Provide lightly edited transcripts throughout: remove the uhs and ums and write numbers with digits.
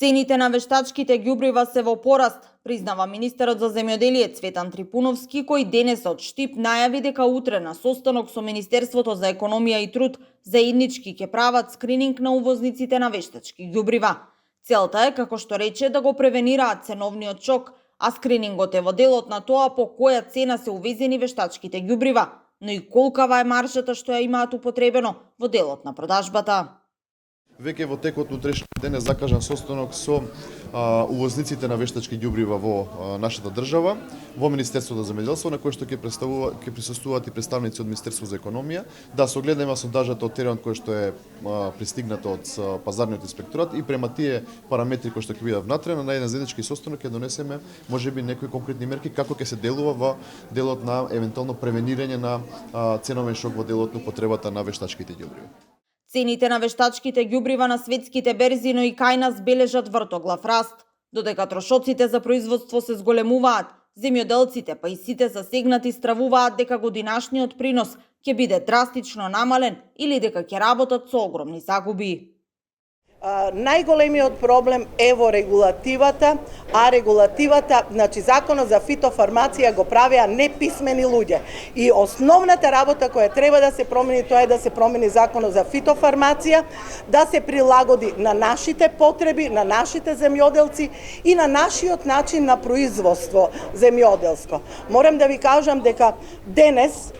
Цените на вештачките ѓубрива се во пораст, признава министерот за земјоделие Цветан Трипуновски, кој денес од Штип најави дека утре на состанок со Министерството за економија и труд заеднички ќе прават скрининг на увозниците на вештачки ѓубрива. Целта е, како што рече, да го превенираат ценовниот шок, а скринингот е во делот на тоа по која цена се увезени вештачките ѓубрива, но и колкава е маржата што ја имаат употребено во делот на продажбата. Веќе во текот на утрешниот ден е закажан состанок со увозниците на вештачки ѓубрива во нашата држава, во Министерството за земјоделство, на кој што ќе присуствуваат и представници од Министерството за економија, да се огледаме сондажата од теренот кој што е пристигнато од пазарниот инспекторат и према тие параметри кои што ќе бидат внатре на еден заеднички состанок ќе донесеме можеби некои конкретни мерки како ќе се делува во делот на евентуално превенирање на ценовен шок во делот на употребата на вештачките ѓубриви. Цените на вештачките ѓубрива на светските берзи, но и кај нас бележат вртоглав раст. Додека трошоците за производство се зголемуваат, земјоделците па и сите засегнати стравуваат дека годинашниот принос ќе биде драстично намален или дека ќе работат со огромни загуби. Најголемиот проблем е во регулативата, а регулативата, значи законот за фитофармација го правеа неписмени луѓе. И основната работа која треба да се промени, тоа е да се промени законот за фитофармација, да се прилагоди на нашите потреби, на нашите земјоделци и на нашиот начин на производство земјоделско. Морам да ви кажам дека денес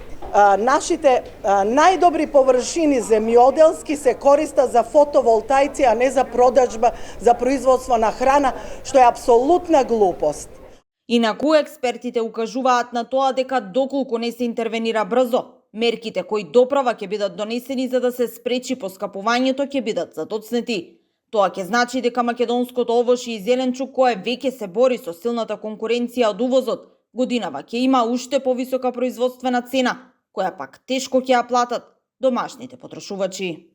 нашите најдобри површини земјоделски се користат за фотоволтаици, а не за продажба, за производство на храна, што е апсолутна глупост. Инаку експертите укажуваат на тоа дека доколку не се интервенира брзо, мерките кои доправа ќе бидат донесени за да се спречи поскапувањето ќе бидат затоцнети. Тоа ќе значи дека македонското овошје и зеленчук, кое веќе се бори со силната конкуренција од увозот, годинава ќе има уште повисока производствена цена, која пак тешко ќе ја платат домашните потрошувачи.